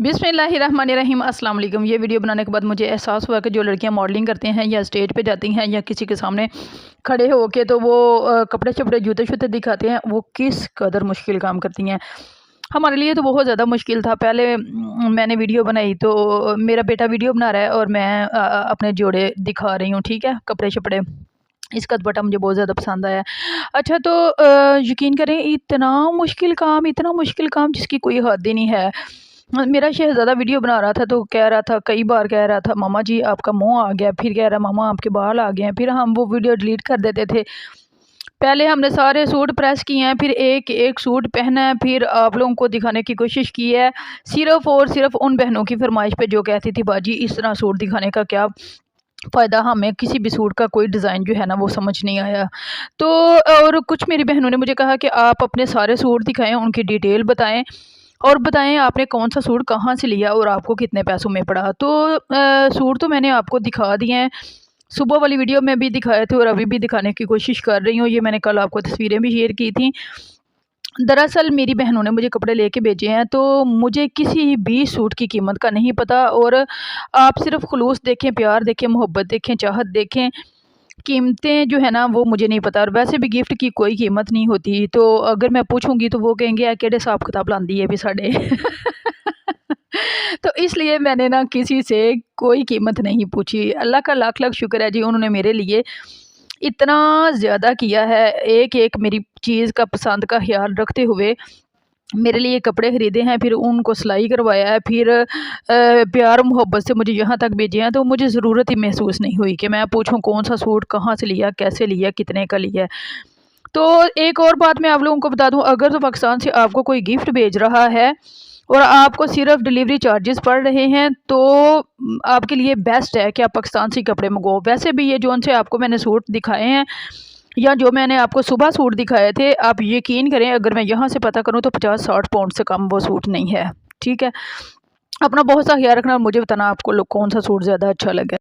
बिस्मिल्लाहिर्रहमानिर्रहीम अस्सलाम वालेकुम। ये वीडियो बनाने के बाद मुझे एहसास हुआ कि जो लड़कियां मॉडलिंग करते हैं या स्टेज पे जाती हैं या किसी के सामने खड़े हो के तो वो कपड़े शपड़े जूते शूते दिखाते हैं, वो किस कदर मुश्किल काम करती हैं। हमारे लिए तो बहुत ज़्यादा मुश्किल था। पहले मैंने वीडियो बनाई तो मेरा बेटा वीडियो बना रहा है और मैं अपने जोड़े दिखा रही हूँ, ठीक है, कपड़े शपड़े। इसका दुपट्टा मुझे बहुत ज़्यादा पसंद आया। अच्छा तो यकीन करें, इतना मुश्किल काम जिसकी कोई हद ही नहीं है। मेरा शहज़ादा वीडियो बना रहा था तो कह रहा था, कई बार कह रहा था, मामा जी आपका मुँह आ गया, फिर कह रहा मामा आपके बाल आ गए हैं, फिर हम वो वीडियो डिलीट कर देते थे। पहले हमने सारे सूट प्रेस किए हैं, फिर एक-एक सूट पहना है, फिर आप लोगों को दिखाने की कोशिश की है, सिर्फ़ और सिर्फ़ उन बहनों की फ़रमाइश पे जो कहती थी बाजी इस तरह सूट दिखाने का क्या फ़ायदा, हमें किसी भी सूट का कोई डिज़ाइन जो है ना वो समझ नहीं आया। तो और कुछ मेरी बहनों ने मुझे कहा कि आप अपने सारे सूट दिखाएँ, उनकी डिटेल बताएँ और बताएँ आपने कौन-सा सूट कहाँ से लिया और आपको कितने पैसों में पड़ा। तो सूट तो मैंने आपको दिखा दिए हैं, सुबह वाली वीडियो में भी दिखाए थे और अभी भी दिखाने की कोशिश कर रही हूँ। ये मैंने कल आपको तस्वीरें भी शेयर की थी। दरअसल मेरी बहनों ने मुझे कपड़े लेके भेजे हैं, तो मुझे किसी भी सूट की कीमत का नहीं पता और आप सिर्फ़ खुलूस देखें, प्यार देखें, मोहब्बत देखें, चाहत देखें, कीमतें जो है ना वो मुझे नहीं पता। और वैसे भी गिफ्ट की कोई कीमत नहीं होती, तो अगर मैं पूछूँगी तो वो कहेंगे केड़े हिसाब किताब लांदी है भी साडे। तो इसलिए मैंने ना किसी से कोई कीमत नहीं पूछी। अल्लाह का लाख-लाख शुक्र है जी, उन्होंने मेरे लिए इतना ज़्यादा किया है, एक-एक मेरी चीज़ का पसंद का ख़्याल रखते हुए मेरे लिए कपड़े ख़रीदे हैं, फिर उनको सिलाई करवाया है, फिर प्यार मोहब्बत से मुझे यहाँ तक भेजे हैं, तो मुझे ज़रूरत ही महसूस नहीं हुई कि मैं पूछूँ कौन-सा सूट कहाँ से लिया, कैसे लिया, कितने का लिया है। तो एक और बात मैं आप लोगों को बता दूँ, अगर तो पाकिस्तान से आपको कोई गिफ्ट भेज रहा है और आपको सिर्फ़ डिलीवरी चार्जेस पड़ रहे हैं, तो आपके लिए बेस्ट है कि आप पाकिस्तान से ही कपड़े मँगवाओ। वैसे भी ये जौन से आपको मैंने सूट दिखाए हैं या जो मैंने आपको सुबह सूट दिखाए थे, आप यकीन करें अगर मैं यहाँ से पता करूँ तो 50-60 पाउंड से कम वो सूट नहीं है, ठीक है? अपना बहुत सा ख़्याल रखना और मुझे बताना आपको कौन-सा सूट ज़्यादा अच्छा लगा।